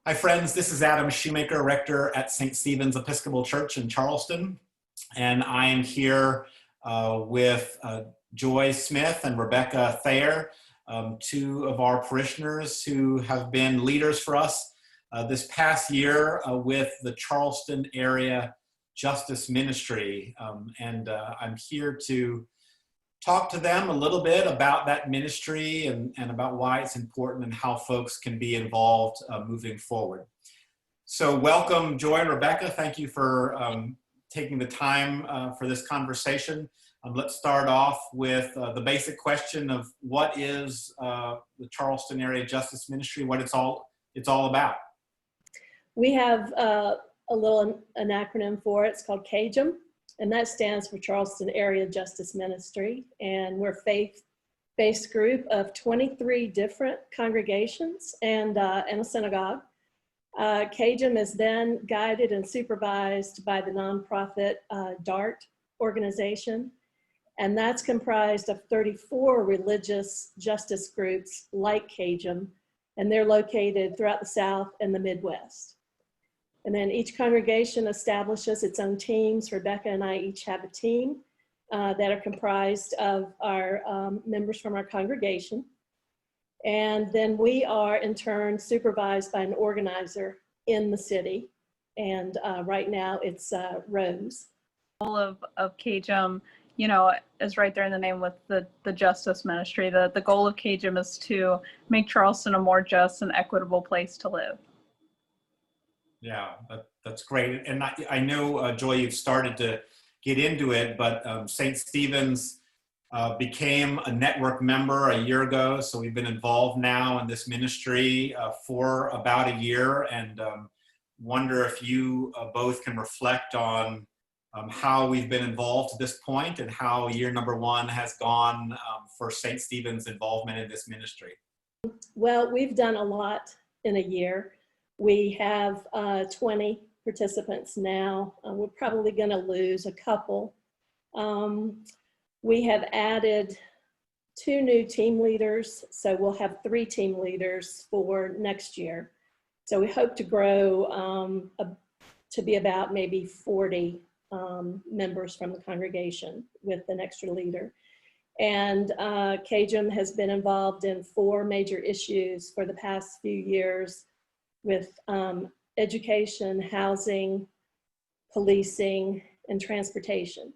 Hi friends, this is Adam Shoemaker, Rector at St. Stephen's Episcopal Church in Charleston, and I am here with Joy Smith and Rebecca Thayer, two of our parishioners who have been leaders for us this past year with the Charleston Area Justice Ministry, and I'm here to talk to them a little bit about that ministry and about why it's important and how folks can be involved moving forward. So welcome, Joy and Rebecca. Thank you for taking the time for this conversation. Let's start off with the basic question of what is the Charleston Area Justice Ministry, what it's all about. We have an acronym for it. It's called CAJM. And that stands for Charleston Area Justice Ministry. And we're a faith-based group of 23 different congregations and a synagogue. CAJM is then guided and supervised by the nonprofit DART organization. And that's comprised of 34 religious justice groups like CAJM. And they're located throughout the South and the Midwest. And then each congregation establishes its own teams. Rebecca and I each have a team that are comprised of our members from our congregation. And then we are in turn supervised by an organizer in the city. And right now it's Rose. The goal of CAJM, you know, is right there in the name with the Justice Ministry. The goal of CAJM is to make Charleston a more just and equitable place to live. Yeah, that's great. And I know, Joy, you've started to get into it, but St. Stephen's became a network member a year ago. So we've been involved now in this ministry for about a year, and wonder if you both can reflect on how we've been involved to this point and how year number one has gone for St. Stephen's involvement in this ministry. Well, we've done a lot in a year. We have 20 participants now. We're probably going to lose a couple. We have added 2 new team leaders, so we'll have 3 team leaders for next year. So we hope to grow to be about maybe 40 members from the congregation with an extra leader. And CAJM has been involved in 4 major issues for the past few years, with education, housing, policing, and transportation.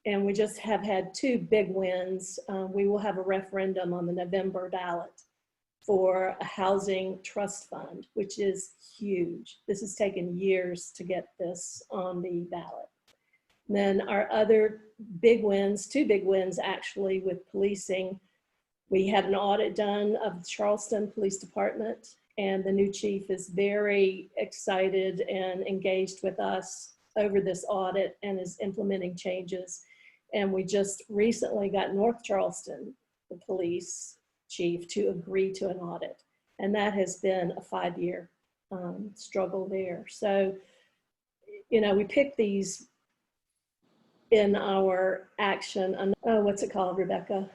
And we just have had 2 big wins. We will have a referendum on the November ballot for a housing trust fund, which is huge. This has taken years to get this on the ballot. And then our other big wins, 2 big wins actually, with policing. We had an audit done of the Charleston Police Department, and the new chief is very excited and engaged with us over this audit and is implementing changes. And we just recently got North Charleston, the police chief, to agree to an audit. And that has been a 5-year struggle there. So, you know, we picked these in our action. What's it called, Rebecca?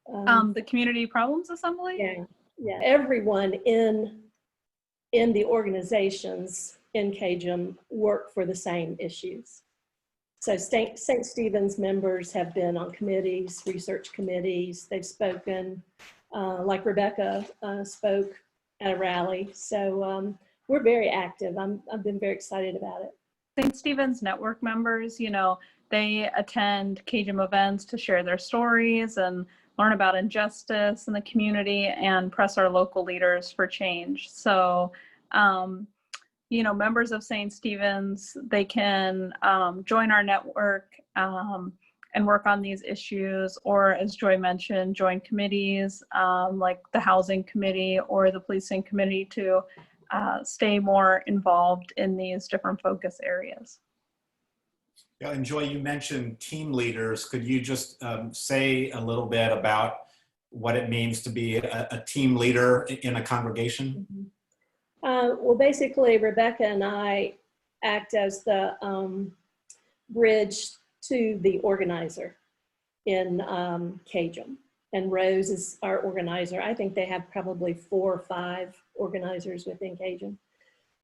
The Community Problems Assembly? Yeah. Everyone in the organizations in CAJM work for the same issues. So St. Stephen's members have been on committees, research committees. They've spoken, like Rebecca spoke at a rally. So we're very active. I've been very excited about it. St. Stephen's network members, you know, they attend CAJM events to share their stories and learn about injustice in the community and press our local leaders for change. So, you know, members of St. Stephen's, they can join our network and work on these issues, or as Joy mentioned, join committees like the Housing Committee or the Policing Committee to stay more involved in these different focus areas. Yeah, and Joy, you mentioned team leaders. Could you just say a little bit about what it means to be a team leader in a congregation? Mm-hmm. Well, basically, Rebecca and I act as the bridge to the organizer in CAJM. And Rose is our organizer. I think they have probably 4 or 5 organizers within CAJM.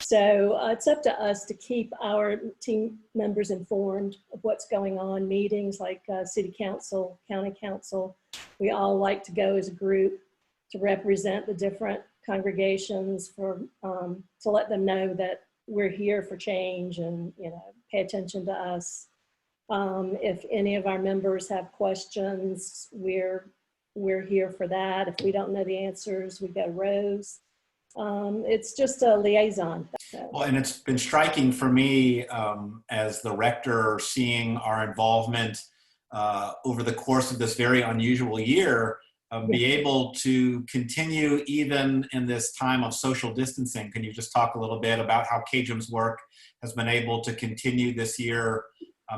So it's up to us to keep our team members informed of what's going on, meetings like city council, county council. We all like to go as a group to represent the different congregations for, to let them know that we're here for change and, you know, pay attention to us. If any of our members have questions, we're here for that. If we don't know the answers, we go to Rose. It's just a liaison. Well, and it's been striking for me as the rector, seeing our involvement over the course of this very unusual year, be able to continue even in this time of social distancing. Can you just talk a little bit about how CAJM's work has been able to continue this year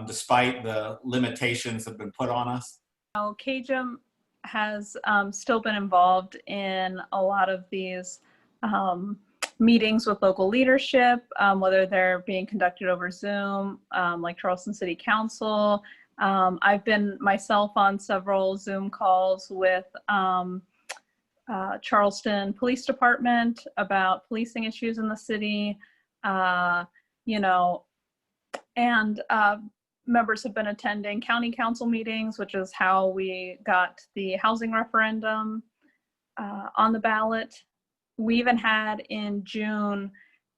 despite the limitations that have been put on us? CAJM has still been involved in a lot of these meetings with local leadership, whether they're being conducted over Zoom, like Charleston City Council. I've been myself on several Zoom calls with Charleston Police Department about policing issues in the city, you know, and members have been attending county council meetings, which is how we got the housing referendum on the ballot. We even had in June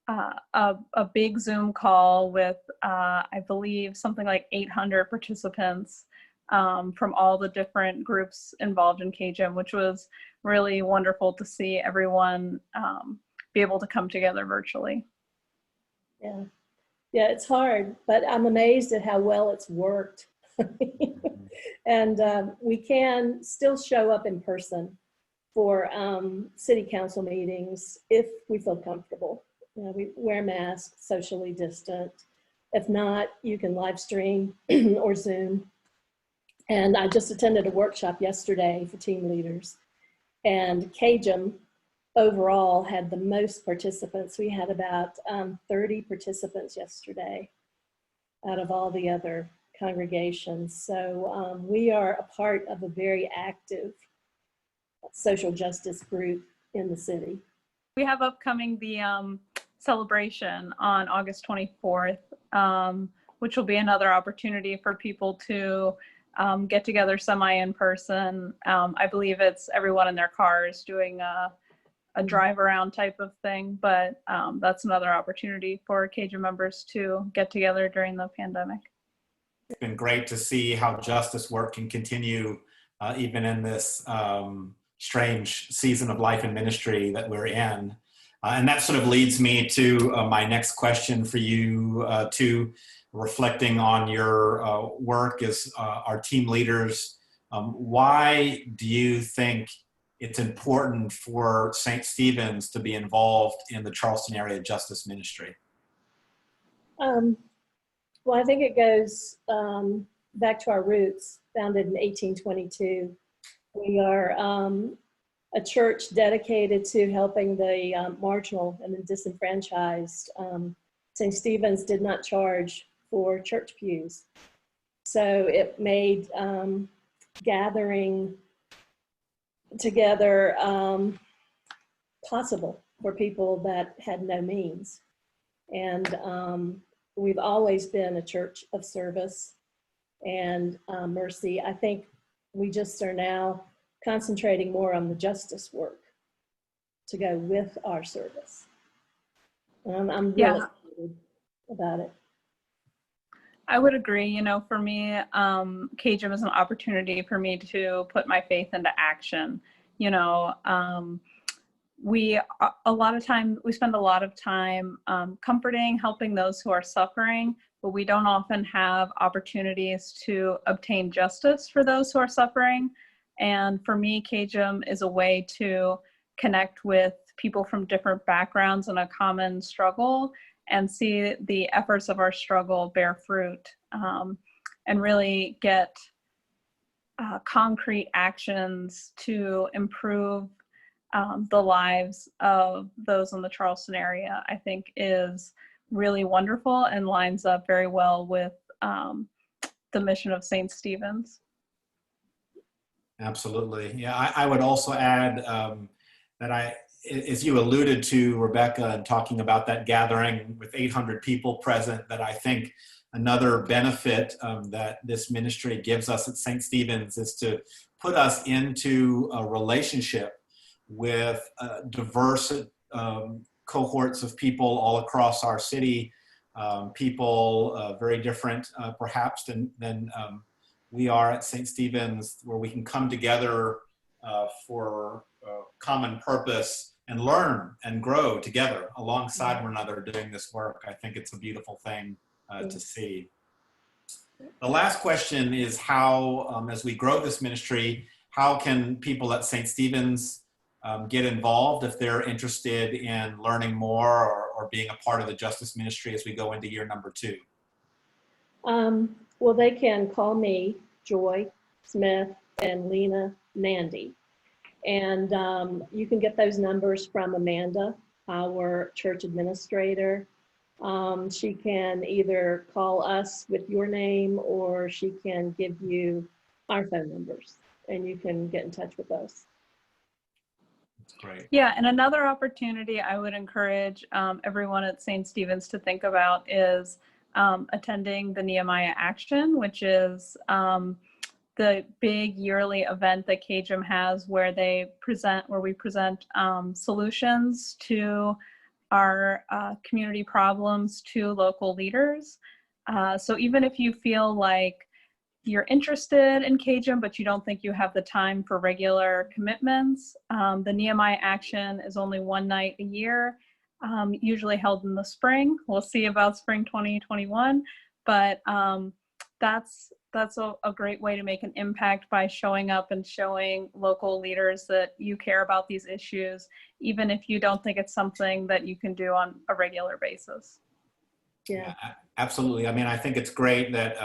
a big Zoom call with, I believe, something like 800 participants from all the different groups involved in CAJM, which was really wonderful to see everyone be able to come together virtually. Yeah. Yeah, it's hard, but I'm amazed at how well it's worked. And we can still show up in person for city council meetings if we feel comfortable. You know, we wear masks, socially distant. If not, you can live stream or Zoom. And I just attended a workshop yesterday for team leaders, and CAJM overall had the most participants. We had about 30 participants yesterday out of all the other congregations. So we are a part of a very active social justice group in the city. We have upcoming the celebration on August 24th, which will be another opportunity for people to get together semi in person. I believe it's everyone in their cars doing a drive around type of thing, but that's another opportunity for CAJM members to get together during the pandemic. It's been great to see how justice work can continue even in this strange season of life and ministry that we're in. And that sort of leads me to my next question for you, to reflecting on your work as our team leaders. Why do you think it's important for St. Stephen's to be involved in the Charleston Area Justice Ministry? Well, I think it goes back to our roots, founded in 1822. We are a church dedicated to helping the marginal and the disenfranchised. St. Stephen's did not charge for church pews. So it made gathering together possible for people that had no means. And we've always been a church of service and mercy. I think we just are now concentrating more on the justice work to go with our service. I'm really excited about it. I would agree. You know, for me, CAJM is an opportunity for me to put my faith into action. You know, we spend a lot of time comforting, helping those who are suffering, but we don't often have opportunities to obtain justice for those who are suffering. And for me, CAJM is a way to connect with people from different backgrounds in a common struggle and see the efforts of our struggle bear fruit, and really get concrete actions to improve the lives of those in the Charleston area, I think is really wonderful and lines up very well with the mission of St. Stephen's. Absolutely. Yeah, I would also add that as you alluded to, Rebecca, and talking about that gathering with 800 people present, that I think another benefit that this ministry gives us at St. Stephen's is to put us into a relationship with diverse cohorts of people all across our city, people very different perhaps than we are at St. Stephen's, where we can come together for common purpose and learn and grow together alongside one another doing this work. I think it's a beautiful thing to see. The last question is how, as we grow this ministry, how can people at St. Stephen's get involved if they're interested in learning more or being a part of the Justice Ministry as we go into year number 2? Well, they can call me, Joy Smith, and Lena Nandy. And you can get those numbers from Amanda, our church administrator. She can either call us with your name, or she can give you our phone numbers, and you can get in touch with us. That's great. Yeah, and another opportunity I would encourage everyone at St. Stephen's to think about is attending the Nehemiah Action, which is the big yearly event that CAJM has, where we present solutions to our community problems to local leaders. So even if you feel like you're interested in CAJM, but you don't think you have the time for regular commitments, the Nehemiah Action is only one night a year, usually held in the spring. We'll see about spring 2021, but that's a great way to make an impact by showing up and showing local leaders that you care about these issues, even if you don't think it's something that you can do on a regular basis. Yeah, absolutely. I mean, I think it's great that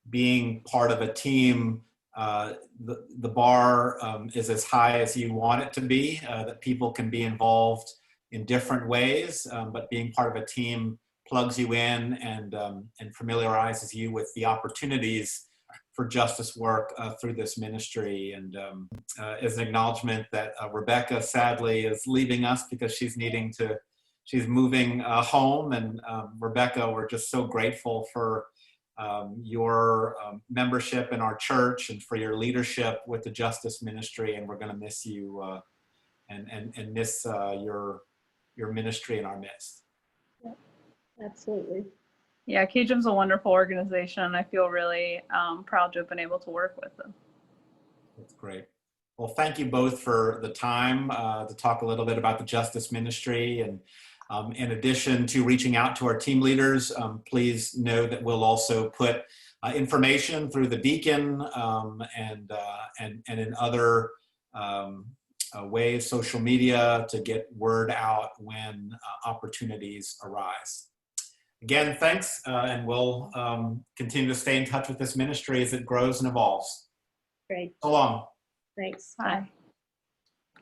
being part of a team, the bar is as high as you want it to be, that people can be involved in different ways, but being part of a team plugs you in and familiarizes you with the opportunities for justice work through this ministry. And is an acknowledgement that Rebecca sadly is leaving us because she's moving home. And Rebecca, we're just so grateful for your membership in our church and for your leadership with the Justice Ministry. And we're going to miss you and miss your ministry in our midst. Yep, absolutely. Yeah, CAJM's a wonderful organization, and I feel really proud to have been able to work with them. That's great. Well, thank you both for the time to talk a little bit about the Justice Ministry. And in addition to reaching out to our team leaders, please know that we'll also put information through the Deacon and in other ways, social media, to get word out when opportunities arise. Again, thanks, and we'll continue to stay in touch with this ministry as it grows and evolves. Great. So long. Thanks. Bye.